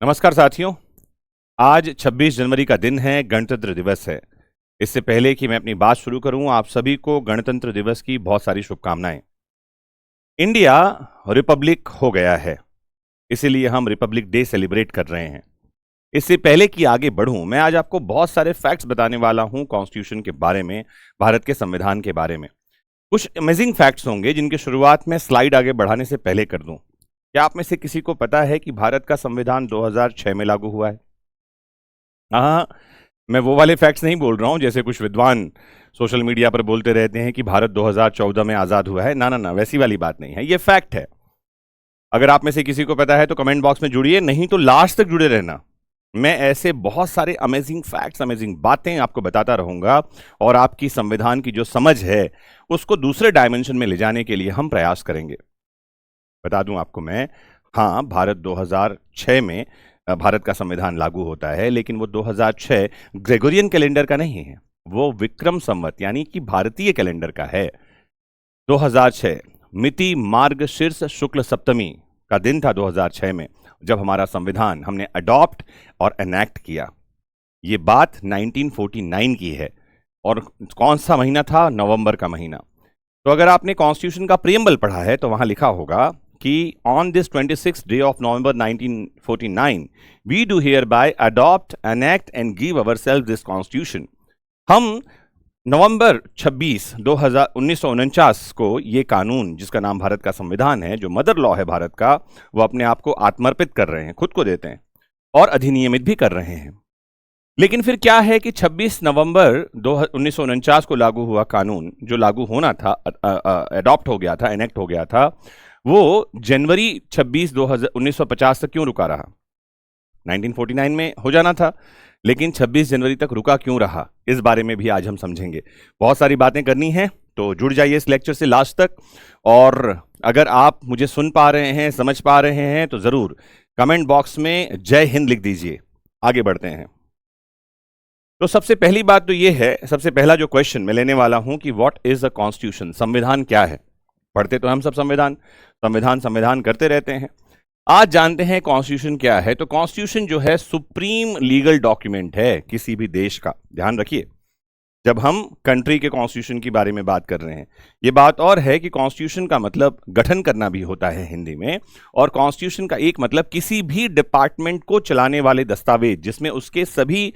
नमस्कार साथियों। आज 26 जनवरी का दिन है, गणतंत्र दिवस है। इससे पहले कि मैं अपनी बात शुरू करूं, आप सभी को गणतंत्र दिवस की बहुत सारी शुभकामनाएं। इंडिया रिपब्लिक हो गया है, इसीलिए हम रिपब्लिक डे सेलिब्रेट कर रहे हैं। इससे पहले कि आगे बढ़ूं, मैं आज आपको बहुत सारे फैक्ट्स बताने वाला हूं कॉन्स्टिट्यूशन के बारे में, भारत के संविधान के बारे में। कुछ अमेजिंग फैक्ट्स होंगे जिनकी शुरुआत मैं स्लाइड आगे बढ़ाने से पहले कर दूं। क्या आप में से किसी को पता है कि भारत का संविधान 2006 में लागू हुआ है? हाँ, मैं वो वाले फैक्ट्स नहीं बोल रहा हूं जैसे कुछ विद्वान सोशल मीडिया पर बोलते रहते हैं कि भारत 2014 में आजाद हुआ है। ना ना ना, वैसी वाली बात नहीं है, ये फैक्ट है। अगर आप में से किसी को पता है तो कमेंट बॉक्स में जुड़िए, नहीं तो लास्ट तक जुड़े रहना। मैं ऐसे बहुत सारे अमेजिंग फैक्ट्स, अमेजिंग बातें आपको बताता रहूंगा और आपकी संविधान की जो समझ है उसको दूसरे डायमेंशन में ले जाने के लिए हम प्रयास करेंगे। बता दूं आपको मैं, हाँ, भारत 2006 में भारत का संविधान लागू होता है, लेकिन वो 2006 ग्रेगोरियन कैलेंडर का नहीं है, वो विक्रम संवत यानी कि भारतीय कैलेंडर का है। 2006 मिति मार्गशीर्ष शुक्ल सप्तमी का दिन था 2006 में, जब हमारा संविधान हमने अडॉप्ट और एनैक्ट किया। ये बात 1949 की है। और कौन सा महीना था? नवंबर का महीना। तो अगर आपने कॉन्स्टिट्यूशन का प्रियम्बल पढ़ा है तो वहां लिखा होगा कि on this 26th day of November 1949 we do hereby adopt enact and give our self this constitution. हम नवंबर 26 1949 को ये कानून, जिसका नाम भारत का संविधान है, जो मदर लॉ है भारत का, वो अपने आप को आत्मर्पित कर रहे हैं, खुद को देते हैं और अधिनियमित भी कर रहे हैं। लेकिन फिर क्या है कि 26 नवंबर 1949 को लागू हुआ कानून, जो लागू होना था, अडॉप्ट हो गया था, एनेक्ट हो गया था, वो जनवरी 26 1950 तक क्यों रुका रहा? 1949 में हो जाना था, लेकिन 26 जनवरी तक रुका क्यों रहा, इस बारे में भी आज हम समझेंगे। बहुत सारी बातें करनी है, तो जुड़ जाइए इस लेक्चर से लास्ट तक। और अगर आप मुझे सुन पा रहे हैं, समझ पा रहे हैं, तो जरूर कमेंट बॉक्स में जय हिंद लिख दीजिए। आगे बढ़ते हैं। तो सबसे पहली बात तो यह है, सबसे पहला जो क्वेश्चन मैं लेने वाला हूं कि व्हाट इज अ कॉन्स्टिट्यूशन, संविधान क्या है। पढ़ते तो हम सब संविधान संविधान संविधान करते रहते हैं। आज जानते हैं कॉन्स्टिट्यूशन क्या है। तो कॉन्स्टिट्यूशन जो है सुप्रीम लीगल डॉक्यूमेंट है किसी भी देश का। ध्यान रखिए, जब हम कंट्री के कॉन्स्टिट्यूशन की बारे में बात कर रहे हैं, यह बात और है कि कॉन्स्टिट्यूशन का मतलब गठन करना भी होता है हिंदी में, और कॉन्स्टिट्यूशन का एक मतलब किसी भी डिपार्टमेंट को चलाने वाले दस्तावेज, जिसमें उसके सभी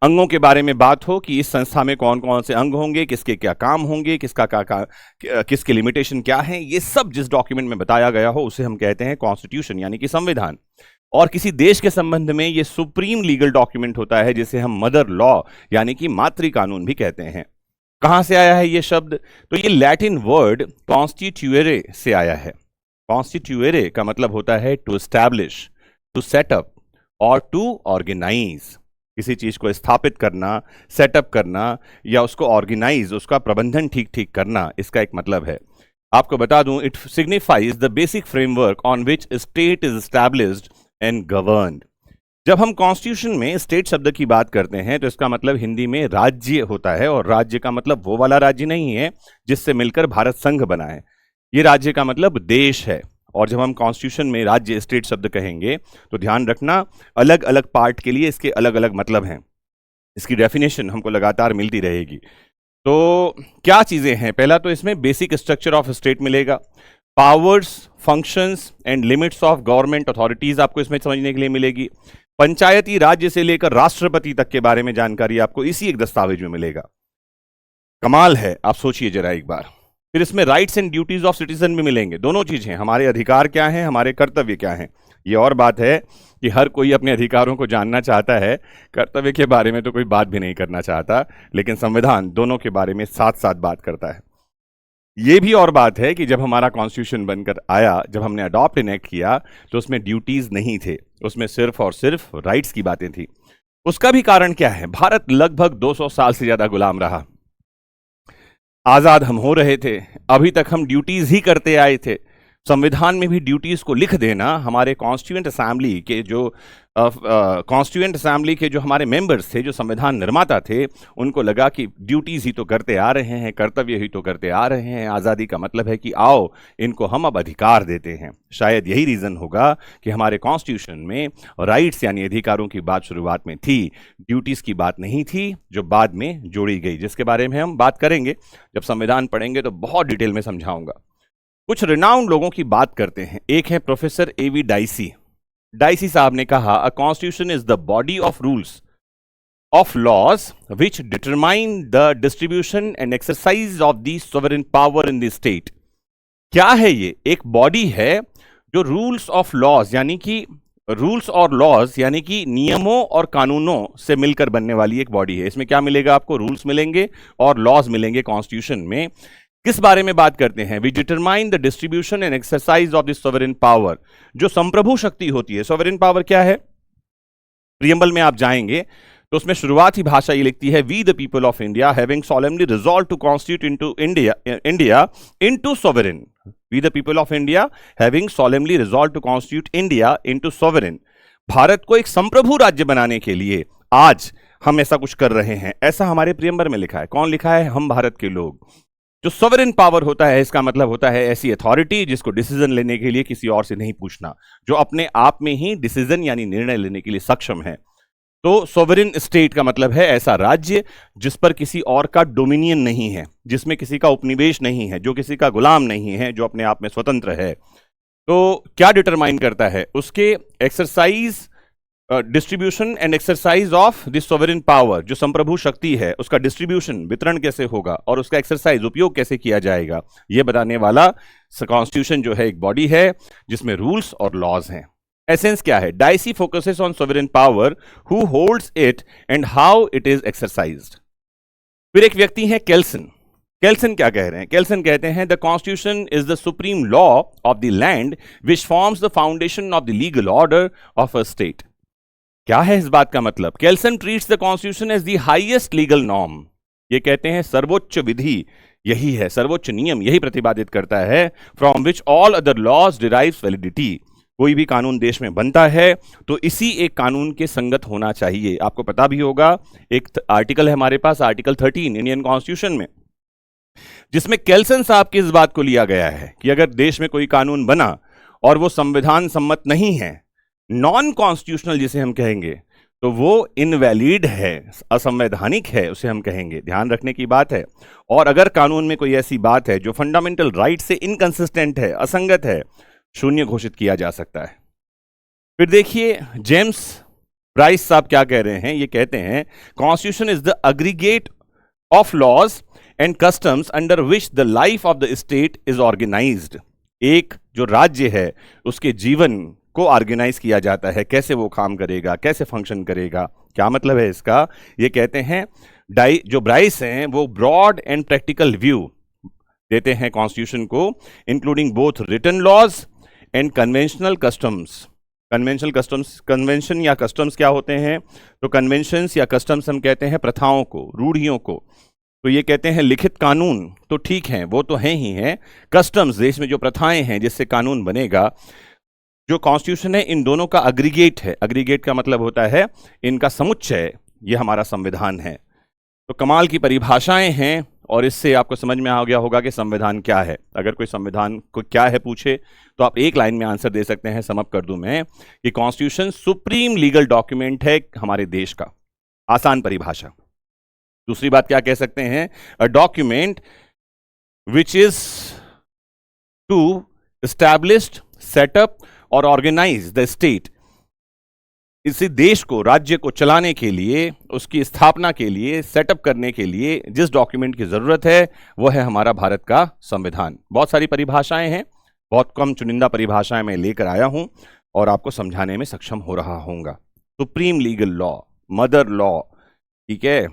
अंगों के बारे में बात हो कि इस संस्था में कौन कौन से अंग होंगे, किसके क्या काम होंगे, किसके लिमिटेशन क्या है, ये सब जिस डॉक्यूमेंट में बताया गया हो उसे हम कहते हैं कॉन्स्टिट्यूशन यानी कि संविधान। और किसी देश के संबंध में ये सुप्रीम लीगल डॉक्यूमेंट होता है, जिसे हम मदर लॉ यानी कि मातृ कानून भी कहते हैं। कहां से आया है ये शब्द? तो ये लैटिन वर्ड कॉन्स्टिट्यूएरे से आया है। कॉन्स्टिट्यूएरे का मतलब होता है टू एस्टैब्लिश, टू सेटअप और टू ऑर्गेनाइज। किसी चीज को स्थापित करना, सेटअप करना या उसको ऑर्गेनाइज, उसका प्रबंधन ठीक ठीक करना, इसका एक मतलब है। आपको बता दूं, it signifies the basic framework on which state is established and governed. जब हम कॉन्स्टिट्यूशन में स्टेट शब्द की बात करते हैं तो इसका मतलब हिंदी में राज्य होता है, और राज्य का मतलब वो वाला राज्य नहीं है जिससे मिलकर भारत संघ बना है। ये राज्य का मतलब देश है। और जब हम कॉन्स्टिट्यूशन में राज्य, स्टेट शब्द कहेंगे तो ध्यान रखना, अलग अलग पार्ट के लिए इसके अलग अलग मतलब हैं। इसकी डेफिनेशन हमको लगातार मिलती रहेगी। तो क्या चीजें हैं? पहला तो इसमें बेसिक स्ट्रक्चर ऑफ स्टेट मिलेगा, powers, functions and limits of government authorities आपको इसमें समझने के लिए मिलेगी। पंचायती राज्य से लेकर राष्ट्रपति तक के बारे में जानकारी आपको इसी एक दस्तावेज में मिलेगा। कमाल है, आप सोचिए जरा एक बार। फिर इसमें rights and duties of citizen भी मिलेंगे। दोनों चीजें, हमारे अधिकार क्या हैं, हमारे कर्तव्य क्या हैं। ये और बात है कि हर कोई अपने अधिकारों को जानना चाहता है, कर्तव्य के बारे में तो कोई बात भी नहीं करना चाहता, लेकिन संविधान दोनों के बारे में साथ साथ बात करता है। ये भी और बात है कि जब हमारा कॉन्स्टिट्यूशन बनकर आया, जब हमने अडॉप्ट इनेक्ट किया, तो उसमें ड्यूटीज नहीं थे, उसमें सिर्फ और सिर्फ राइट्स की बातें थी। उसका भी कारण क्या है? भारत लगभग 200 साल से ज्यादा गुलाम रहा। आजाद हम हो रहे थे, अभी तक हम ड्यूटीज ही करते आए थे। संविधान में भी ड्यूटीज को लिख देना, हमारे कॉन्स्टिट्यूएंट असेंबली के जो हमारे मेंबर्स थे, जो संविधान निर्माता थे, उनको लगा कि ड्यूटीज ही तो करते आ रहे हैं, कर्तव्य ही तो करते आ रहे हैं, आज़ादी का मतलब है कि आओ इनको हम अब अधिकार देते हैं। शायद यही रीज़न होगा कि हमारे कॉन्स्टिट्यूशन में राइट्स यानी अधिकारों की बात शुरुआत में थी, ड्यूटीज़ की बात नहीं थी, जो बाद में जोड़ी गई, जिसके बारे में हम बात करेंगे जब संविधान पढ़ेंगे तो बहुत डिटेल में समझाऊंगा। कुछ रिनाउंड लोगों की बात करते हैं। एक है प्रोफेसर एवी डाइसी। डाइसी साहब ने कहा, a constitution is the body of rules of laws which determine the distribution and exercise of the sovereign power in the state. क्या है ये? एक बॉडी है जो रूल्स ऑफ लॉज यानी कि रूल्स और लॉज यानी कि नियमों और कानूनों से मिलकर बनने वाली एक बॉडी है। इसमें क्या मिलेगा आपको? रूल्स मिलेंगे और लॉज मिलेंगे कॉन्स्टिट्यूशन में। किस बारे में बात करते हैं? We determine the distribution and exercise of the sovereign power. जो संप्रभु शक्ति होती है, सोवरेन पावर क्या है? प्रियम्बल में आप जाएंगे तो उसमें शुरुआत ही भाषा ये लिखती है, we the people of India having solemnly resolve to constitute into India into sovereign. We the people of India having solemnly resolve to constitute India into sovereign. Bharat को एक संप्रभु राज्य बनाने के लिए आज हम ऐसा कुछ कर रहे हैं, ऐसा हमारे प्रियम्बल में लिखा है। कौन लिखा है? हम भारत के लोग। जो सोवरेन पावर होता है, इसका मतलब होता है ऐसी अथॉरिटी जिसको डिसीजन लेने के लिए किसी और से नहीं पूछना, जो अपने आप में ही डिसीजन यानी निर्णय लेने के लिए सक्षम है। तो सोवरेन स्टेट का मतलब है ऐसा राज्य जिस पर किसी और का डोमिनियन नहीं है, जिसमें किसी का उपनिवेश नहीं है, जो किसी का गुलाम नहीं है, जो अपने आप में स्वतंत्र है। तो क्या डिटरमाइन करता है? उसके exercise, distribution and exercise of the sovereign power, जो संप्रभु शक्ति है उसका डिस्ट्रीब्यूशन, वितरण कैसे होगा और उसका एक्सरसाइज, उपयोग कैसे किया जाएगा, यह बताने वाला कॉन्स्टिट्यूशन जो है एक बॉडी है जिसमें रूल्स और लॉज हैं। एसेंस क्या है? Dicey focuses on sovereign power, who holds it and how it is exercised. फिर एक व्यक्ति है केल्सन। केल्सन क्या कह रहे हैं? केल्सन कहते हैं, the constitution is the supreme law of the land which forms the foundation of the legal order of a state. क्या है इस बात का मतलब? Kelsen treats the constitution as the highest legal norm. ये कहते हैं सर्वोच्च विधि यही है, सर्वोच्च नियम यही प्रतिपादित करता है, from which all other laws derives validity. कोई भी कानून देश में बनता है तो इसी एक कानून के संगत होना चाहिए। आपको पता भी होगा, एक आर्टिकल है हमारे पास, आर्टिकल 13 इंडियन कॉन्स्टिट्यूशन में, जिसमें केल्सन साहब की इस बात को लिया गया है कि अगर देश में कोई कानून बना और वो संविधान सम्मत नहीं है, नॉन कॉन्स्टिट्यूशनल जिसे हम कहेंगे, तो वो इनवैलिड है, असंवैधानिक है, उसे हम कहेंगे। ध्यान रखने की बात है। और अगर कानून में कोई ऐसी बात है जो फंडामेंटल राइट से इनकंसिस्टेंट है, असंगत है, शून्य घोषित किया जा सकता है। फिर देखिए जेम्स ब्राइस साहब क्या कह रहे हैं। ये कहते हैं, constitution is the aggregate of laws and customs under which the life of the state is organised. एक जो राज्य है उसके जीवन को ऑर्गेनाइज किया जाता है, कैसे वो काम करेगा, कैसे फंक्शन करेगा। क्या मतलब है इसका? ये कहते हैं जो ब्राइस हैं वो ब्रॉड एंड प्रैक्टिकल व्यू देते हैं कॉन्स्टिट्यूशन को, including both written laws and conventional customs. Convention या कस्टम्स क्या होते हैं? तो कन्वेंशंस या कस्टम्स हम कहते हैं प्रथाओं को, रूढ़ियों को। तो ये कहते हैं लिखित कानून तो ठीक है, वो तो हैं ही हैं, कस्टम्स देश में जो प्रथाएं हैं जिससे कानून बनेगा, जो कॉन्स्टिट्यूशन है इन दोनों का अग्रीगेट है। अग्रीगेट का मतलब होता है इनका समुच्चय, ये हमारा संविधान है। तो कमाल की परिभाषाएं हैं और इससे आपको समझ में आ गया होगा कि संविधान क्या है। अगर कोई संविधान को क्या है पूछे तो आप एक लाइन में आंसर दे सकते हैं। समअप कर दूं मैं कि कॉन्स्टिट्यूशन सुप्रीम लीगल डॉक्यूमेंट है हमारे देश का। आसान परिभाषा। दूसरी बात क्या कह सकते हैं? A document which is to established, setup और ऑर्गेनाइज द स्टेट। इसी देश को, राज्य को चलाने के लिए, उसकी स्थापना के लिए, सेटअप करने के लिए जिस डॉक्यूमेंट की जरूरत है वो है हमारा भारत का संविधान। बहुत सारी परिभाषाएं हैं, बहुत कम चुनिंदा परिभाषाएं मैं लेकर आया हूं और आपको समझाने में सक्षम हो रहा होऊंगा। Supreme legal law, mother law, ठीक है,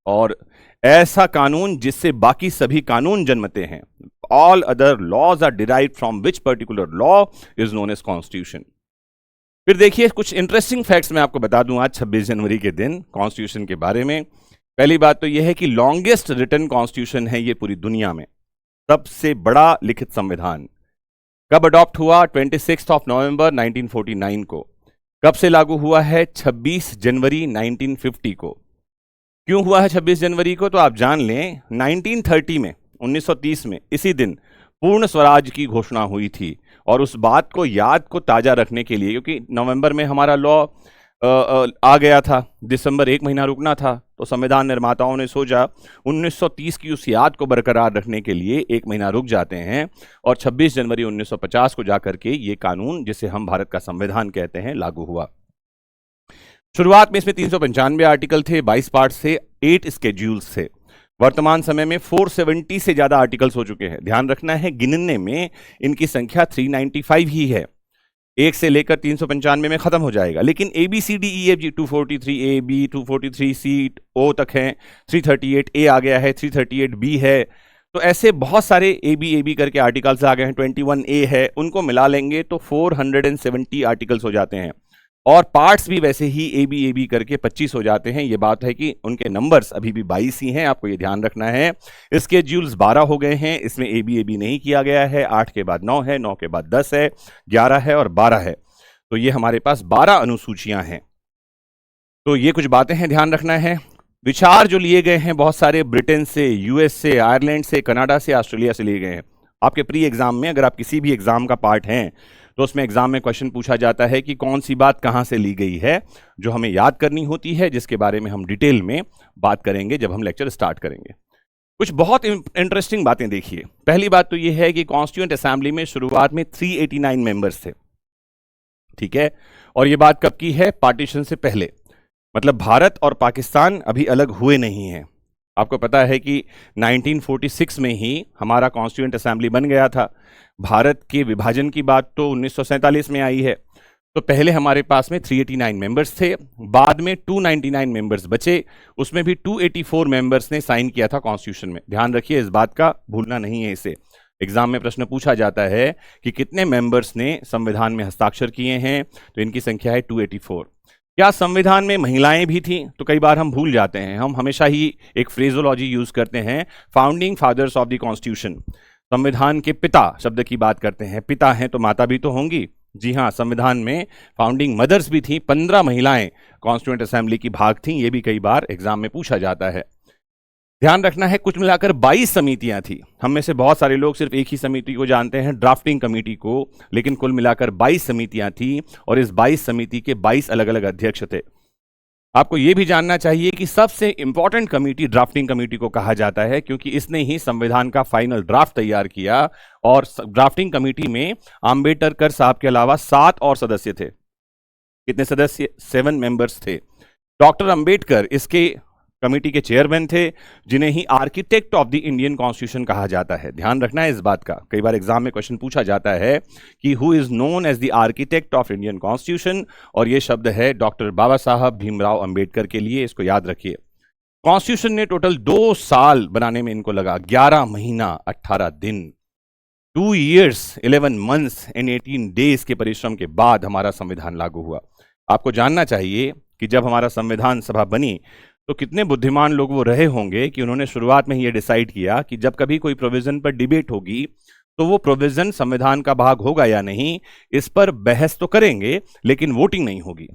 और ऐसा कानून जिससे बाकी सभी कानून जन्मते हैं। All other laws are derived from which particular law is known as constitution. फिर देखिए कुछ इंटरेस्टिंग फैक्ट्स मैं आपको बता दूं आज 26 जनवरी के दिन कॉन्स्टिट्यूशन के बारे में। पहली बात तो यह है कि लॉन्गेस्ट रिटन कॉन्स्टिट्यूशन है ये पूरी दुनिया में, सबसे बड़ा लिखित संविधान। कब अडॉप्ट हुआ? 26 नवंबर 1949 को। कब से लागू हुआ है? 26 जनवरी 1950 को। क्यों हुआ है 26 जनवरी को? तो आप जान लें, 1930 में, 1930 में इसी दिन पूर्ण स्वराज की घोषणा हुई थी। और उस बात को याद को ताजा रखने के लिए, क्योंकि नवंबर में हमारा लॉ आ गया था, दिसंबर 1 महीना रुकना था, तो संविधान निर्माताओं ने सोचा 1930 की उस याद को बरकरार रखने के लिए 1 महीना रुक जाते हैं और 26 जनवरी 1950 को जाकर के ये कानून, जिसे हम भारत का संविधान कहते हैं, लागू हुआ। शुरुआत में इसमें 395 आर्टिकल थे, 22 पार्ट थे, 8 स्केड्यूल्स थे। वर्तमान समय में 470 से ज्यादा आर्टिकल्स हो चुके हैं। ध्यान रखना है, गिनने में इनकी संख्या 395 ही है। 1 से लेकर 395 में खत्म हो जाएगा। लेकिन ABCDEFG 243 A B 243 C O तक है, 338 A आ गया है, 338 B है। तो ऐसे बहुत सारे AB करके आर्टिकल्स आ गए हैं, 21 A है, उनको मिला लेंगे तो 470 आर्टिकल्स हो जाते हैं। और पार्ट्स भी वैसे ही AB करके 25 हो जाते हैं। ये बात है कि उनके नंबर्स अभी भी 22 ही हैं, आपको ये ध्यान रखना है। स्केड्यूल्स 12 हो गए हैं, इसमें AB नहीं किया गया है। 8 के बाद 9 है, 9 के बाद 10 है, 11 है और 12 है। तो ये हमारे पास 12 अनुसूचियां हैं। तो ये कुछ बातें हैं, ध्यान रखना है। विचार जो लिए गए हैं बहुत सारे ब्रिटेन से, US से, आयरलैंड से, कनाडा से, ऑस्ट्रेलिया से लिए गए हैं। आपके प्री एग्जाम में, अगर आप किसी भी एग्जाम का पार्ट हैं, तो उसमें एग्जाम में क्वेश्चन पूछा जाता है कि कौन सी बात कहां से ली गई है, जो हमें याद करनी होती है, जिसके बारे में हम डिटेल में बात करेंगे जब हम लेक्चर स्टार्ट करेंगे। कुछ बहुत इंटरेस्टिंग बातें देखिए। पहली बात तो यह है कि कॉन्स्टिट्यूएंट असेंबली में शुरुआत में 389 मेंबर्स थे, ठीक है। और यह बात कब की है? पार्टीशन से पहले, मतलब भारत और पाकिस्तान अभी अलग हुए नहीं हैं। आपको पता है कि 1946 में ही हमारा कॉन्स्टिट्यूएंट असेंबली बन गया था। भारत के विभाजन की बात तो 1947 में आई है। तो पहले हमारे पास में 389 मेंबर्स थे, बाद में 299 मेंबर्स बचे, उसमें भी 284 मेंबर्स ने साइन किया था कॉन्स्टिट्यूशन में। ध्यान रखिए, इस बात का भूलना नहीं है। इसे एग्जाम में प्रश्न पूछा जाता है कि कितने मेंबर्स ने संविधान में हस्ताक्षर किए हैं, तो इनकी संख्या है 284। क्या संविधान में महिलाएं भी थी? तो कई बार हम भूल जाते हैं। हम हमेशा ही एक फ्रेजोलॉजी यूज करते हैं, founding fathers of the constitution. संविधान के पिता शब्द की बात करते हैं। पिता हैं तो माता भी तो होंगी। जी हाँ, संविधान में फाउंडिंग मदर्स भी थी। 15 महिलाएं कॉन्स्टिट्यूएंट असेंबली की भाग थीं। ये भी कई बार एग्जाम में पूछा जाता है। ध्यान रखना है, कुछ मिलाकर 22 समितियां थी। हम में से बहुत सारे लोग सिर्फ एक ही समिति को जानते हैं, ड्राफ्टिंग कमेटी को, लेकिन कुल मिलाकर 22 समितियां थी और इस 22 समिति के 22 अलग अलग अध्यक्ष थे। आपको यह भी जानना चाहिए कि सबसे इंपॉर्टेंट कमेटी ड्राफ्टिंग कमेटी को कहा जाता है, क्योंकि इसने ही संविधान का फाइनल ड्राफ्ट तैयार किया। और ड्राफ्टिंग कमेटी में आंबेडकर साहब के अलावा 7 और सदस्य थे। कितने सदस्य? 7 मेंबर्स थे। डॉक्टर अंबेडकर इसके कमेटी के चेयरमैन थे, जिन्हें ही architect of the Indian constitution कहा जाता है। ध्यान रखना है इस बात का। कई बार एग्जाम में क्वेश्चन पूछा जाता है कि who is known as the architect of Indian constitution, और यह शब्द है डॉक्टर बाबा साहब भीमराव अंबेडकर के लिए। इसको याद रखिए। कॉन्स्टिट्यूशन ने टोटल 2 साल बनाने में इनको लगा, 11 महीना 18 दिन, 2 years 11 months and 18 days के परिश्रम के बाद हमारा संविधान लागू हुआ। आपको जानना चाहिए कि जब हमारा संविधान सभा बनी तो कितने बुद्धिमान लोग वो रहे होंगे कि उन्होंने शुरुआत में ही ये डिसाइड किया कि जब कभी कोई प्रोविजन पर डिबेट होगी तो वो प्रोविजन संविधान का भाग होगा या नहीं, इस पर बहस तो करेंगे लेकिन वोटिंग नहीं होगी।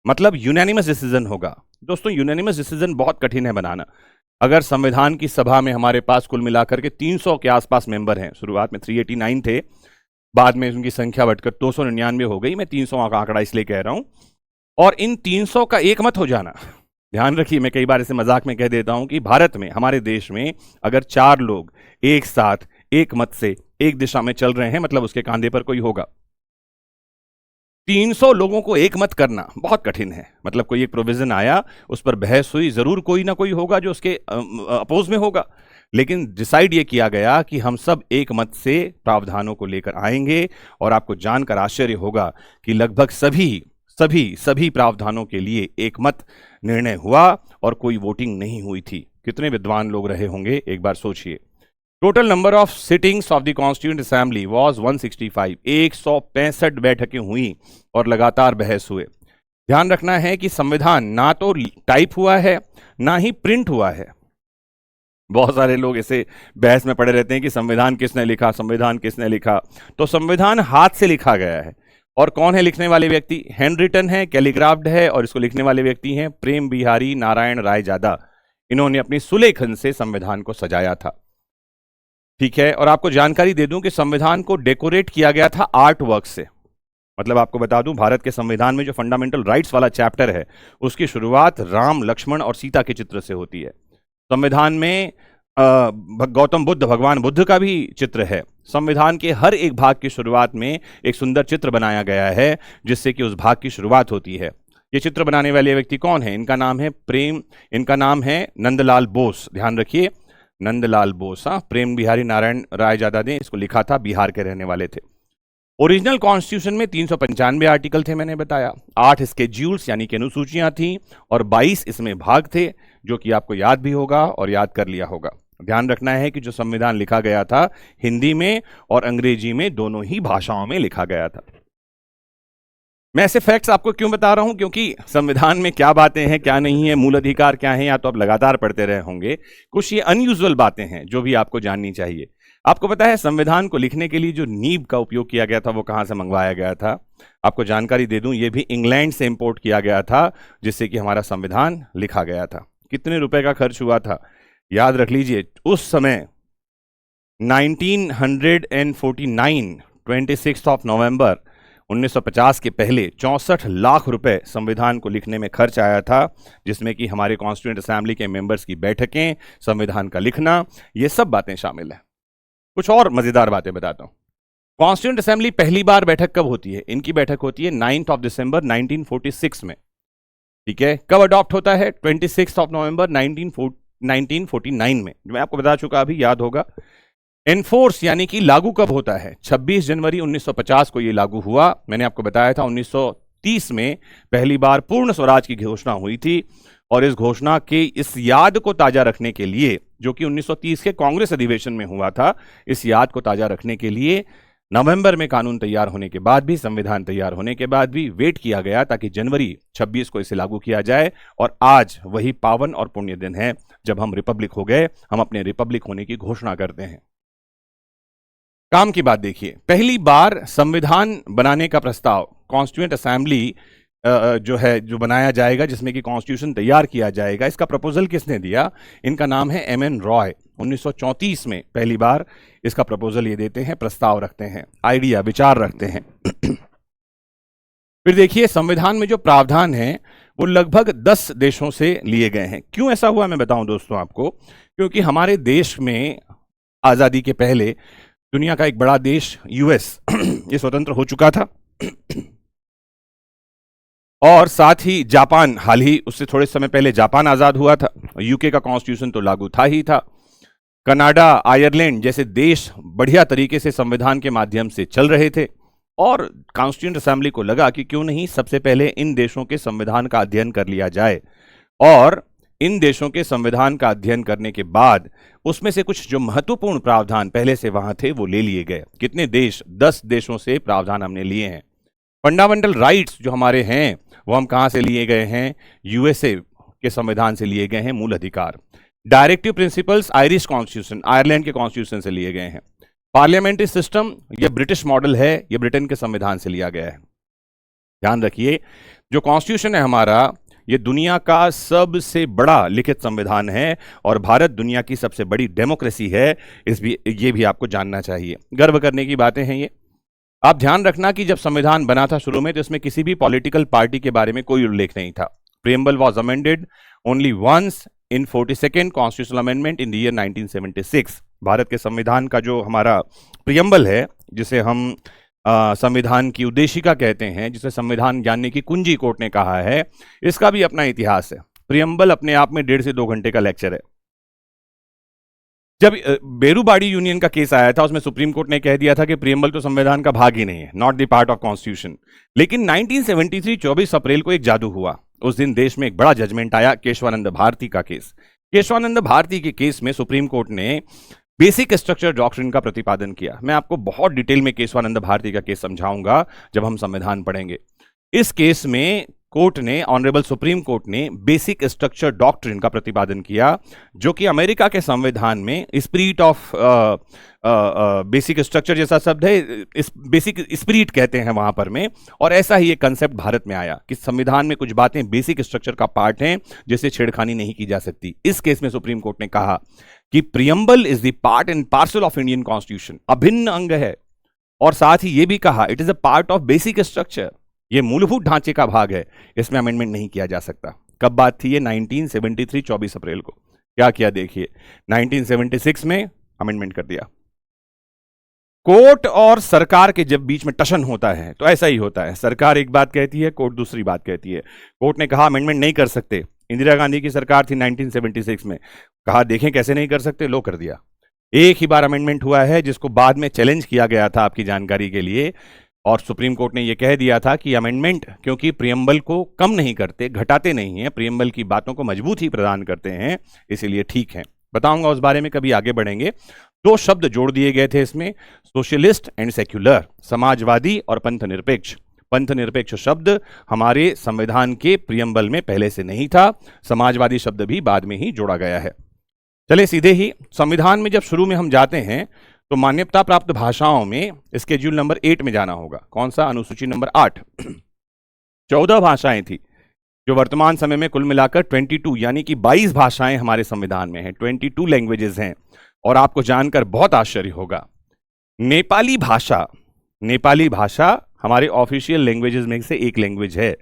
मतलब यूनानिमस डिसीजन होगा। दोस्तों, यूनानिमस डिसीजन बहुत कठिन है बनाना। अगर संविधान की सभा में हमारे पास कुल मिलाकर के 300 के आसपास मेंबर हैं, शुरुआत में 389 थे, बाद में उनकी संख्या बढ़कर 299 हो गई। मैं 300 का आंकड़ा इसलिए कह रहा हूं। और इन 300 का एक मत हो जाना, ध्यान रखिए, मैं कई बार इसे मजाक में कह देता हूं कि भारत में, हमारे देश में अगर 4 लोग एक साथ एक मत से एक दिशा में चल रहे हैं, मतलब उसके कंधे पर कोई होगा। 300 लोगों को एक मत करना बहुत कठिन है। मतलब कोई एक प्रोविजन आया, उस पर बहस हुई, जरूर कोई ना कोई होगा जो उसके अपोज में होगा, लेकिन डिसाइड ये किया गया कि हम सब एक मत से प्रावधानों को लेकर आएंगे। और आपको जानकर आश्चर्य होगा कि लगभग सभी प्रावधानों के लिए एक मत निर्णय हुआ और कोई वोटिंग नहीं हुई थी। कितने विद्वान लोग रहे होंगे, एक बार सोचिए। Total number of sittings of the constituent assembly was 165। 165 बैठकें हुई और लगातार बहस हुए। ध्यान रखना है कि संविधान ना तो टाइप हुआ है ना ही प्रिंट हुआ है। बहुत सारे लोग ऐसे बहस में पड़े रहते हैं कि संविधान किसने लिखा, संविधान किसने लिखा। तो संविधान हाथ से लिखा गया है। और कौन है लिखने वाले व्यक्ति? हैंड रिटन है, कैलीग्राफ्ड है, और इसको लिखने वाले व्यक्ति हैं प्रेम बिहारी नारायण रायजादा। इन्होंने अपनी सुलेखन से संविधान को सजाया था। ठीक है, और आपको जानकारी दे दूं कि संविधान को डेकोरेट किया गया था आर्ट वर्क से। मतलब आपको बता दूं, भारत के संविधान में जो फंडामेंटल राइट्स वाला चैप्टर है उसकी शुरुआत राम, लक्ष्मण और सीता के चित्र से होती है। संविधान में गौतम बुद्ध, भगवान बुद्ध का भी चित्र है। संविधान के हर एक भाग की शुरुआत में एक सुंदर चित्र बनाया गया है जिससे कि उस भाग की शुरुआत होती है। ये चित्र बनाने वाले व्यक्ति कौन है? इनका नाम है नंदलाल बोस। ध्यान रखिए, नंदलाल बोस। प्रेम बिहारी नारायण रायजादा ने इसको लिखा था, बिहार के रहने वाले थे। ओरिजिनल कॉन्स्टिट्यूशन में 395 आर्टिकल थे, मैंने बताया। 8 स्केड्यूल्स यानी कि अनुसूचियां थी और 22 इसमें भाग थे, जो कि आपको याद भी होगा और याद कर लिया होगा। ध्यान रखना है कि जो संविधान लिखा गया था हिंदी में और अंग्रेजी में, दोनों ही भाषाओं में लिखा गया था। मैं ऐसे फैक्ट्स आपको क्यों बता रहा हूं? क्योंकि संविधान में क्या बातें हैं, क्या नहीं है, मूल अधिकार क्या है, या तो आप लगातार पढ़ते रहे होंगे। कुछ ये अनयूजुअल बातें हैं जो भी आपको जाननी चाहिए। आपको पता है संविधान को लिखने के लिए जो नीब का उपयोग किया गया था वो कहां से मंगवाया गया था? आपको जानकारी दे दूं, ये भी इंग्लैंड से इंपोर्ट किया गया था, जिससे कि हमारा संविधान लिखा गया था। कितने रुपए का खर्च हुआ था? याद रख लीजिए, उस समय 1949 26 नवंबर 1950 के पहले 64 लाख रुपए संविधान को लिखने में खर्च आया था, जिसमें कि हमारे कॉन्स्टिट्यूएंट असेंबली के मेंबर्स की बैठकें, संविधान का लिखना, ये सब बातें शामिल है। कुछ और मजेदार बातें बताता हूं। कॉन्स्टिट्यूएंट असेंबली पहली बार बैठक कब होती है? इनकी बैठक होती है 9 दिसंबर 1946 में। ठीक है, कब अडॉप्ट होता है? 26 नवंबर 1949 में, जो मैं आपको बता चुका, अभी याद होगा। एनफोर्स यानी कि लागू कब होता है? 26 जनवरी 1950 को यह लागू हुआ। मैंने आपको बताया था 1930 में पहली बार पूर्ण स्वराज की घोषणा हुई थी, और इस घोषणा के इस याद को ताजा रखने के लिए, जो कि 1930 के कांग्रेस अधिवेशन में हुआ था, इस याद को ताजा रखने के लिए नवंबर में कानून तैयार होने के बाद भी, संविधान तैयार होने के बाद भी वेट किया गया ताकि जनवरी 26 को इसे लागू किया जाए। और आज वही पावन और पुण्य दिन है जब हम रिपब्लिक हो गए, हम अपने रिपब्लिक होने की घोषणा करते हैं। काम की बात देखिए, पहली बार संविधान बनाने का प्रस्ताव कॉन्स्टिट्यूएंट असेंबली जो बनाया जाएगा, जिसमें कि कॉन्स्टिट्यूशन तैयार किया जाएगा, इसका प्रपोजल किसने दिया? इनका नाम है एमएन रॉय। 1934 में पहली बार इसका प्रपोजल ये देते हैं, प्रस्ताव रखते हैं, आइडिया, विचार रखते हैं। फिर देखिए, संविधान में जो प्रावधान है वो लगभग 10 देशों से लिए गए हैं। क्यों ऐसा हुआ मैं बताऊं दोस्तों आपको। क्योंकि हमारे देश में आजादी के पहले दुनिया का एक बड़ा देश यूएस ये स्वतंत्र हो चुका था, और साथ ही जापान, हाल ही उससे थोड़े समय पहले जापान आजाद हुआ था। यूके का कॉन्स्टिट्यूशन तो लागू था ही था। कनाडा, आयरलैंड जैसे देश बढ़िया तरीके से संविधान के माध्यम से चल रहे थे, और कॉन्स्टिट्यूएंट असेंबली को लगा कि क्यों नहीं सबसे पहले इन देशों के संविधान का अध्ययन कर लिया जाए, और इन देशों के संविधान का अध्ययन करने के बाद उसमें से कुछ जो महत्वपूर्ण प्रावधान पहले से वहां थे वो ले लिए गए। कितने देश? 10 देशों से प्रावधान हमने लिए हैं। फंडामेंटल राइट्स जो हमारे हैं वो हम कहां से लिए गए हैं? यूएसए के संविधान से लिए गए हैं, मूल अधिकार। Directive principles Irish constitution, Ireland के कॉन्स्टिट्यूशन से लिए गए हैं। पार्लियामेंट्री सिस्टम, यह ब्रिटिश मॉडल है, यह ब्रिटेन के संविधान से लिया गया है। ध्यान रखिए, जो कॉन्स्टिट्यूशन है हमारा, ये दुनिया का सबसे बड़ा लिखित संविधान है, और भारत दुनिया की सबसे बड़ी डेमोक्रेसी है। ये भी आपको जानना चाहिए, गर्व करने की बातें हैं ये। आप ध्यान रखना कि जब संविधान बना था शुरू में, तो इसमें किसी भी पॉलिटिकल पार्टी के बारे में कोई उल्लेख नहीं था। Preamble was amended only once in 42nd constitutional amendment in the year 1976। भारत के संविधान का जो हमारा प्रीएम्बल है, जिसे हम संविधान की उद्देशिका कहते हैं, जिसे संविधान जानने की कुंजी कोर्ट ने कहा है, इसका भी अपना इतिहास है। प्रीएम्बल अपने आप में 1.5 से 2 घंटे का लेक्चर है। जब बेरूबाड़ी यूनियन का केस आया था, उसमें सुप्रीम कोर्ट ने कह दिया था कि प्रीएम्बल तो संविधान का भाग ही नहीं है, not the part of constitution. लेकिन 1973 24 अप्रैल को एक जादू हुआ। उस दिन देश में एक बड़ा जजमेंट आया, केशवानंद भारती का केस। केशवानंद भारती के केस में सुप्रीम कोर्ट ने बेसिक स्ट्रक्चर डॉक्ट्रिन का प्रतिपादन किया। मैं आपको बहुत डिटेल में केशवानंद भारती का केस समझाऊंगा जब हम संविधान पढ़ेंगे। इस केस में कोर्ट ने, ऑनरेबल सुप्रीम कोर्ट ने बेसिक स्ट्रक्चर डॉक्ट्रिन का प्रतिपादन किया, जो कि अमेरिका के संविधान में स्पिरिट ऑफ बेसिक स्ट्रक्चर जैसा शब्द है, इस बेसिक स्पिरिट कहते हैं वहां पर में, और ऐसा ही एक कंसेप्ट भारत में आया कि संविधान में कुछ बातें बेसिक स्ट्रक्चर का पार्ट हैं जिससे छेड़खानी नहीं की जा सकती। इस केस में सुप्रीम कोर्ट ने कहा कि preamble is the part and parcel of Indian constitution, अभिन्न अंग है, और साथ ही यह भी कहा it is a part of basic structure, ये मूलभूत ढांचे का भाग है, इसमें अमेंडमेंट नहीं किया जा सकता। कब बात थी ये? 1973, 24 अप्रैल को। क्या किया देखिए, 1976 में अमेंडमेंट कर दिया। कोर्ट और सरकार के जब बीच में टशन होता है तो ऐसा ही होता है, सरकार एक बात कहती है, कोर्ट दूसरी बात कहती है। कोर्ट ने कहा अमेंडमेंट नहीं कर सकते, इंदिरा गांधी की सरकार थी 1976 में, कहा देखें कैसे नहीं कर सकते, लो कर दिया। एक ही बार अमेंडमेंट हुआ है जिसको बाद में चैलेंज किया गया था आपकी जानकारी के लिए, और सुप्रीम कोर्ट ने यह कह दिया था कि अमेंडमेंट क्योंकि प्रियम्बल को कम नहीं करते, घटाते नहीं हैं, प्रियम्बल की बातों को मजबूत ही प्रदान करते हैं, इसीलिए ठीक है। बताऊंगा उस बारे में, कभी आगे बढ़ेंगे। दो शब्द जोड़ दिए गए थे इसमें, सोशलिस्ट एंड सेक्युलर, समाजवादी और पंथ निरपेक्ष। पंथ निरपेक्ष शब्द हमारे संविधान के प्रियम्बल में पहले से नहीं था, समाजवादी शब्द भी बाद में ही जोड़ा गया है। चले सीधे ही संविधान में जब शुरू में हम जाते हैं तो मान्यता प्राप्त भाषाओं में स्केड्यूल नंबर 8 में जाना होगा। कौन सा? अनुसूची नंबर 8। 14 भाषाएं थी, जो वर्तमान समय में कुल मिलाकर 22 यानी कि 22 भाषाएं हमारे संविधान में हैं, 22 लैंग्वेजेस हैं। और आपको जानकर बहुत आश्चर्य होगा, नेपाली भाषा हमारे ऑफिशियल लैंग्वेजेस में से एक लैंग्वेज है।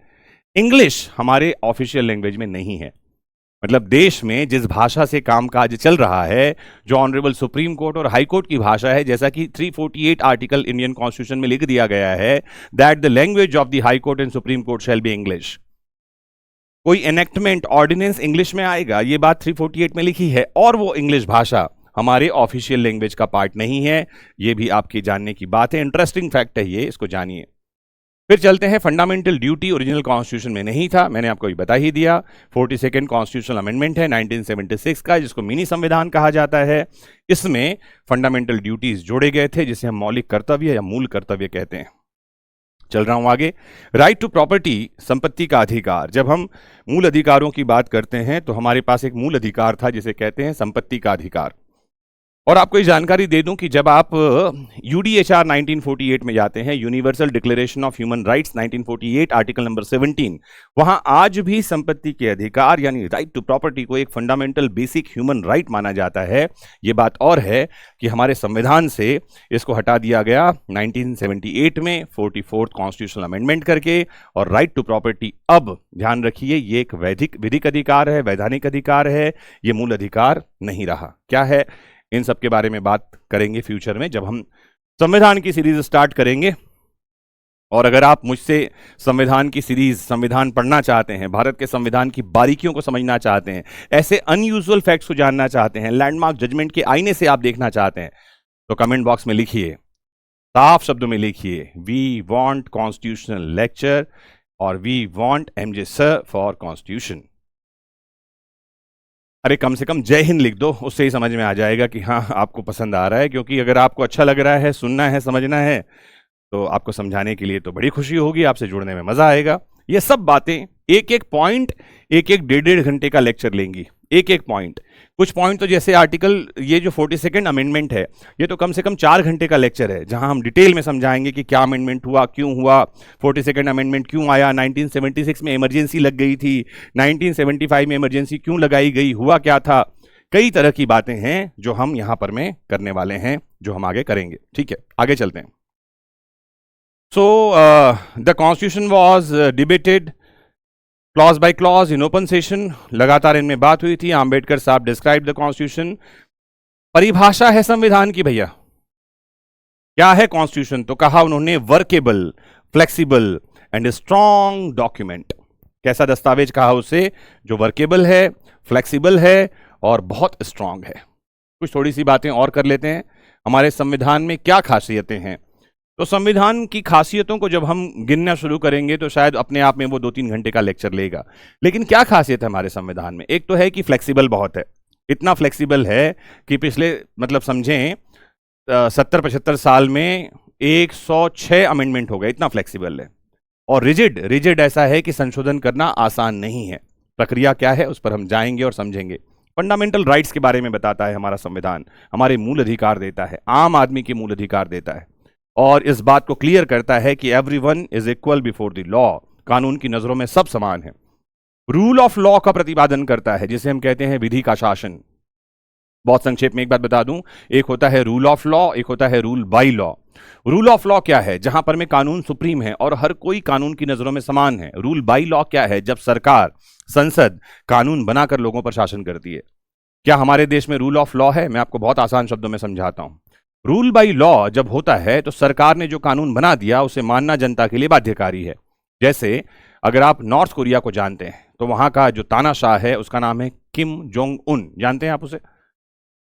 इंग्लिश हमारे ऑफिशियल लैंग्वेज में नहीं है। मतलब देश में जिस भाषा से कामकाज चल रहा है, जो ऑनरेबल सुप्रीम कोर्ट और हाई कोर्ट की भाषा है, जैसा कि 348 आर्टिकल इंडियन कॉन्स्टिट्यूशन में लिख दिया गया है, that the language of the high court and supreme court shall be English. कोई एनेक्टमेंट, ऑर्डिनेंस इंग्लिश में आएगा, ये बात 348 में लिखी है, और वो इंग्लिश भाषा हमारे ऑफिशियल लैंग्वेज का पार्ट नहीं है। ये भी आपकी जानने की बात है, इंटरेस्टिंग फैक्ट है ये, इसको जानिए। फिर चलते हैं, फंडामेंटल ड्यूटी ओरिजिनल कॉन्स्टिट्यूशन में नहीं था, मैंने आपको ये बता ही दिया। 42nd कॉन्स्टिट्यूशनल अमेंडमेंट है 1976 का, जिसको मिनी संविधान कहा जाता है। इसमें फंडामेंटल ड्यूटीज जोड़े गए थे, जिसे हम मौलिक कर्तव्य या मूल कर्तव्य कहते हैं। चल रहा हूं आगे। राइट टू प्रॉपर्टी, संपत्ति का अधिकार। जब हम मूल अधिकारों की बात करते हैं तो हमारे पास एक मूल अधिकार था जिसे कहते हैं संपत्ति का अधिकार। और आपको ये जानकारी दे दूं कि जब आप यूडीएचआर 1948 में जाते हैं, universal declaration of human rights 1948 article number 17, वहां आज भी संपत्ति के अधिकार यानी राइट टू प्रॉपर्टी को एक फंडामेंटल बेसिक ह्यूमन राइट माना जाता है। ये बात और है कि हमारे संविधान से इसको हटा दिया गया 1978 में 44th कॉन्स्टिट्यूशनल अमेंडमेंट करके। और राइट टू प्रॉपर्टी, अब ध्यान रखिए, ये एक विधिक अधिकार है, वैधानिक अधिकार है, ये मूल अधिकार नहीं रहा। क्या है, इन सब के बारे में बात करेंगे फ्यूचर में, जब हम संविधान की सीरीज स्टार्ट करेंगे। और अगर आप मुझसे संविधान की सीरीज, संविधान पढ़ना चाहते हैं, भारत के संविधान की बारीकियों को समझना चाहते हैं, ऐसे अनयूजुअल फैक्ट्स को जानना चाहते हैं, लैंडमार्क जजमेंट के आईने से आप देखना चाहते हैं, तो कमेंट बॉक्स में लिखिए, साफ शब्दों में लिखिए, वी वांट कॉन्स्टिट्यूशनल लेक्चर और we want MJ sir for constitution. अरे कम से कम जय हिंद लिख दो, उससे ही समझ में आ जाएगा कि हाँ आपको पसंद आ रहा है। क्योंकि अगर आपको अच्छा लग रहा है, सुनना है, समझना है, तो आपको समझाने के लिए तो बड़ी खुशी होगी, आपसे जुड़ने में मजा आएगा। ये सब बातें एक एक पॉइंट, एक एक 1.5 घंटे का लेक्चर लेंगी, एक एक पॉइंट। कुछ पॉइंट तो जैसे आर्टिकल, ये जो 42nd अमेंडमेंट है, ये तो कम से कम 4 घंटे का लेक्चर है, जहां हम डिटेल में समझाएंगे कि क्या अमेंडमेंट हुआ, क्यों हुआ, 42nd अमेंडमेंट क्यों आया, 1976 में इमरजेंसी लग गई थी, 1975 में इमरजेंसी क्यों लगाई गई, हुआ क्या था। कई तरह की बातें हैं जो हम यहां पर में करने वाले हैं, जो हम आगे करेंगे। ठीक है, आगे चलते हैं। So the constitution was debated clause by clause in open session, लगातार इनमें बात हुई थी। आंबेडकर साहब डिस्क्राइब द कॉन्स्टिट्यूशन। परिभाषा है संविधान की, भैया क्या है कॉन्स्टिट्यूशन, तो कहा उन्होंने workable, flexible and strong document. कैसा दस्तावेज कहा उसे, जो वर्केबल है, फ्लेक्सिबल है और बहुत स्ट्रांग है। कुछ थोड़ी सी बातें और कर लेते हैं, हमारे संविधान में क्या खासियतें हैं। तो संविधान की खासियतों को जब हम गिनना शुरू करेंगे तो शायद अपने आप में वो 2-3 घंटे का लेक्चर लेगा। लेकिन क्या खासियत है हमारे संविधान में, एक तो है कि फ्लेक्सिबल बहुत है। इतना फ्लेक्सिबल है कि पिछले, मतलब समझें 70-75 साल में 106 अमेंडमेंट हो गए, इतना फ्लेक्सिबल है। और रिजिड रिजिड ऐसा है कि संशोधन करना आसान नहीं है। प्रक्रिया क्या है उस पर हम जाएंगे और समझेंगे। फंडामेंटल राइट्स के बारे में बताता है हमारा संविधान, हमारे मूल अधिकार देता है, आम आदमी के मूल अधिकार देता है, और इस बात को क्लियर करता है कि everyone is equal before the law, कानून की नजरों में सब समान है। रूल ऑफ लॉ का प्रतिपादन करता है, जिसे हम कहते हैं विधि का शासन। बहुत संक्षेप में एक बात बता दूं, एक होता है रूल ऑफ लॉ, एक होता है rule by law. Rule of law क्या है? जहां पर में कानून सुप्रीम है और हर कोई कानून की नजरों में समान है। रूल बाय लॉ क्या है? जब सरकार, संसद कानून बनाकर लोगों पर शासन करती है। क्या हमारे देश में रूल ऑफ लॉ है? मैं आपको बहुत आसान शब्दों में समझाता हूं। रूल बाय लॉ जब होता है तो सरकार ने जो कानून बना दिया उसे मानना जनता के लिए बाध्यकारी है। जैसे अगर आप नॉर्थ कोरिया को जानते हैं तो वहां का जो तानाशाह है उसका नाम है किम जोंग उन, जानते हैं आप उसे?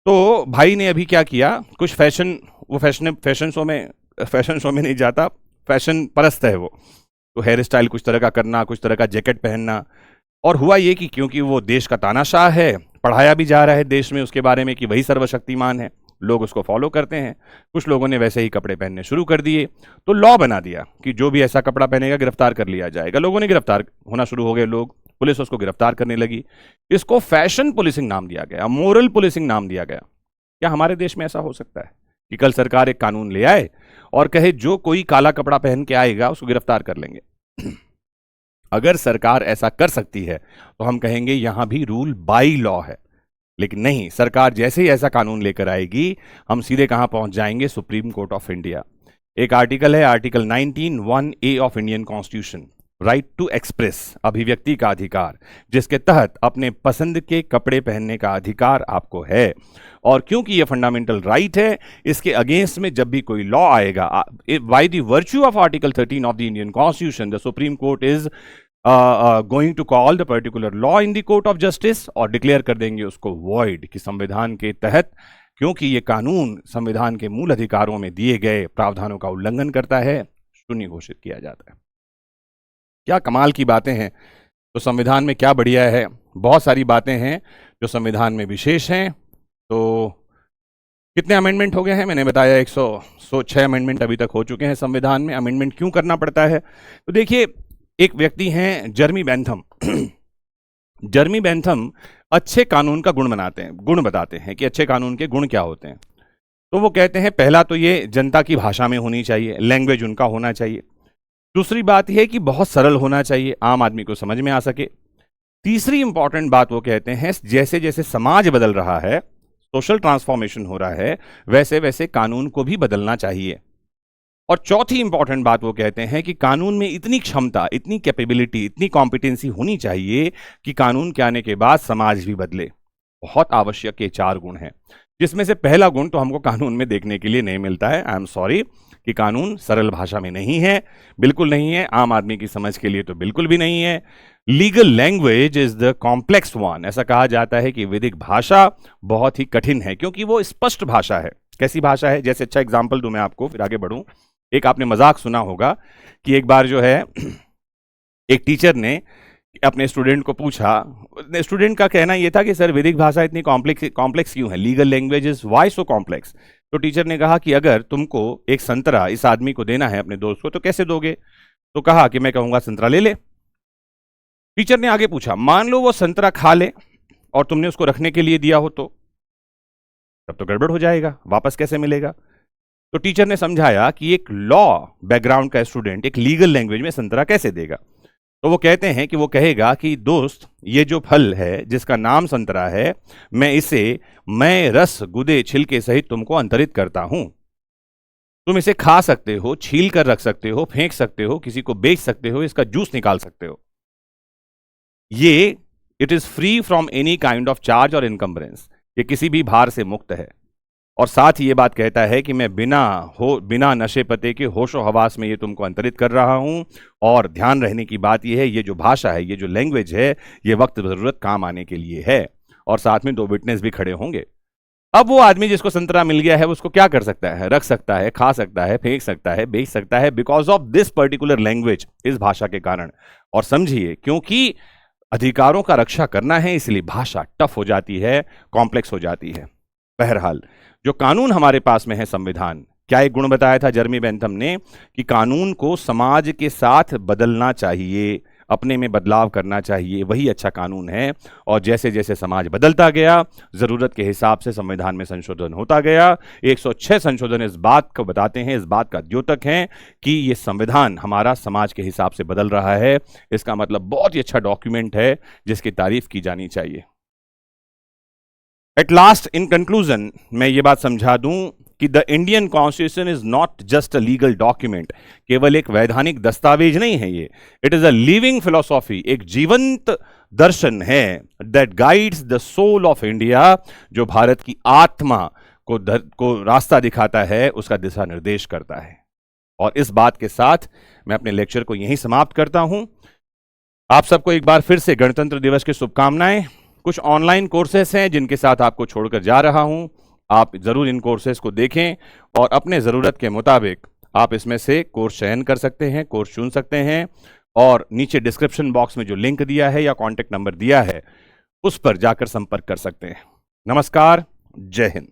तो भाई ने अभी क्या किया, कुछ फैशन, वो फैशन शो में नहीं जाता, फैशन परस्त है वो। तो हेयर स्टाइल कुछ तरह का करना, कुछ तरह का जैकेट पहनना, और हुआ ये कि क्योंकि वो देश का तानाशाह है, पढ़ाया भी जा रहा है देश में उसके बारे में कि वही सर्वशक्तिमान है, लोग उसको फॉलो करते हैं। कुछ लोगों ने वैसे ही कपड़े पहनने शुरू कर दिए, तो लॉ बना दिया कि जो भी ऐसा कपड़ा पहनेगा गिरफ्तार कर लिया जाएगा। लोगों ने गिरफ्तार होना शुरू हो गए लोग, पुलिस उसको गिरफ्तार करने लगी। इसको फैशन पुलिसिंग नाम दिया गया, मोरल पुलिसिंग नाम दिया गया। क्या हमारे देश में ऐसा हो सकता है कि कल सरकार एक कानून ले आए और कहे जो कोई काला कपड़ा पहन के आएगा उसको गिरफ्तार कर लेंगे? अगर सरकार ऐसा कर सकती है तो हम कहेंगे यहां भी रूल बाय लॉ है। लेकिन नहीं, सरकार जैसे ही ऐसा कानून लेकर आएगी हम सीधे कहां पहुंच जाएंगे? Supreme Court of India. एक आर्टिकल है, article 19(1)(a) of Indian constitution, right to express, अभिव्यक्ति का अधिकार, जिसके तहत अपने पसंद के कपड़े पहनने का अधिकार आपको है। और क्योंकि यह फंडामेंटल राइट है, इसके अगेंस्ट में जब भी कोई लॉ आएगा, by the virtue of article 13 of the Indian constitution, the Supreme Court is going to call the particular law in the court of justice, और डिक्लेयर कर देंगे उसको वॉइड, कि संविधान के तहत, क्योंकि ये कानून संविधान के मूल अधिकारों में दिए गए प्रावधानों का उल्लंघन करता है, शून्य घोषित किया जाता है। क्या कमाल की बातें हैं। तो संविधान में क्या बढ़िया है, बहुत सारी बातें हैं जो संविधान में विशेष हैं। तो कितने अमेंडमेंट हो गए हैं? मैंने बताया 106 अमेंडमेंट अभी तक हो चुके हैं संविधान में। अमेंडमेंट क्यों करना पड़ता है? तो देखिए, एक व्यक्ति हैं जर्मी बेंथम। जर्मी बेंथम अच्छे कानून का गुण बताते हैं कि अच्छे कानून के गुण क्या होते हैं। तो वो कहते हैं, पहला तो ये जनता की भाषा में होनी चाहिए, लैंग्वेज उनका होना चाहिए। दूसरी बात यह कि बहुत सरल होना चाहिए, आम आदमी को समझ में आ सके। तीसरी इंपॉर्टेंट बात वो कहते हैं, जैसे जैसे समाज बदल रहा है, सोशल ट्रांसफॉर्मेशन हो रहा है, वैसे वैसे कानून को भी बदलना चाहिए। और चौथी इंपॉर्टेंट बात वो कहते हैं कि कानून में इतनी क्षमता, इतनी कैपेबिलिटी, इतनी कॉम्पिटेंसी होनी चाहिए कि कानून के आने के बाद समाज भी बदले। बहुत आवश्यक ये 4 गुण हैं, जिसमें से पहला गुण तो हमको कानून में देखने के लिए नहीं मिलता है। आई एम सॉरी कि कानून सरल भाषा में नहीं है, बिल्कुल नहीं है, आम आदमी की समझ के लिए तो बिल्कुल भी नहीं है। Legal language is the complex one. ऐसा कहा जाता है कि वैदिक भाषा बहुत ही कठिन है, क्योंकि वो स्पष्ट भाषा है। कैसी भाषा है? जैसे अच्छा एग्जाम्पल दूं मैं आपको, फिर आगे बढ़ूं। एक आपने मजाक सुना होगा कि एक बार जो है एक टीचर ने अपने स्टूडेंट को पूछा, स्टूडेंट का कहना यह था कि सर वैदिक भाषा इतनी कॉम्प्लेक्स क्यों है, legal languages why so complex? तो टीचर ने कहा कि अगर तुमको एक संतरा इस आदमी को देना है, अपने दोस्त को, तो कैसे दोगे? तो कहा कि मैं कहूंगा संतरा ले ले। टीचर ने आगे पूछा, मान लो वो संतरा खा ले और तुमने उसको रखने के लिए दिया हो, तो तब तो गड़बड़ हो जाएगा, वापस कैसे मिलेगा? तो टीचर ने समझाया कि एक लॉ बैकग्राउंड का स्टूडेंट एक लीगल लैंग्वेज में संतरा कैसे देगा। तो वो कहते हैं कि वो कहेगा कि दोस्त, ये जो फल है जिसका नाम संतरा है, मैं रस गुदे छिलके सहित तुमको अंतरित करता हूं। तुम इसे खा सकते हो, छील कर रख सकते हो, फेंक सकते हो, किसी को बेच सकते हो, इसका जूस निकाल सकते हो। ये it is free from any kind of charge और इनकम्बरेंस, ये किसी भी भार से मुक्त है। और साथ ही ये बात कहता है कि मैं बिना नशे पते के होशो हवास में ये तुमको अंतरित कर रहा हूं। और ध्यान रहने की बात यह है, ये जो भाषा है, ये जो लैंग्वेज है, ये वक्त जरूरत काम आने के लिए है। और साथ में 2 विटनेस भी खड़े होंगे। अब वो आदमी जिसको संतरा मिल गया है, उसको क्या कर सकता है? रख सकता है, खा सकता है, फेंक सकता है, बेच सकता है, because of this particular language, इस भाषा के कारण। और समझिए, क्योंकि अधिकारों का रक्षा करना है, इसलिए भाषा टफ हो जाती है, कॉम्प्लेक्स हो जाती है। बहरहाल, जो कानून हमारे पास में है संविधान, क्या एक गुण बताया था जर्मी बेंथम ने कि कानून को समाज के साथ बदलना चाहिए, अपने में बदलाव करना चाहिए, वही अच्छा कानून है। और जैसे जैसे समाज बदलता गया, जरूरत के हिसाब से संविधान में संशोधन होता गया। 106 संशोधन इस बात को बताते हैं, इस बात का द्योतक हैं कि ये संविधान हमारा समाज के हिसाब से बदल रहा है। इसका मतलब बहुत ही अच्छा डॉक्यूमेंट है जिसकी तारीफ की जानी चाहिए। एट लास्ट, इन कंक्लूजन, मैं ये बात समझा दूं कि the Indian constitution is not just a legal document, केवल एक वैधानिक दस्तावेज नहीं है ये। It is a living philosophy, एक जीवंत दर्शन है that guides the soul of India, जो भारत की आत्मा को रास्ता दिखाता है, उसका दिशा निर्देश करता है। और इस बात के साथ मैं अपने लेक्चर को यहीं समाप्त करता हूं। आप सबको एक बार फिर से गणतंत्र दिवस की शुभकामनाएं। कुछ ऑनलाइन कोर्सेस हैं जिनके साथ आपको छोड़कर जा रहा हूं, आप जरूर इन कोर्सेस को देखें और अपने ज़रूरत के मुताबिक आप इसमें से कोर्स चयन कर सकते हैं, कोर्स चुन सकते हैं। और नीचे डिस्क्रिप्शन बॉक्स में जो लिंक दिया है या कॉन्टेक्ट नंबर दिया है, उस पर जाकर संपर्क कर सकते हैं। नमस्कार, जय हिंद।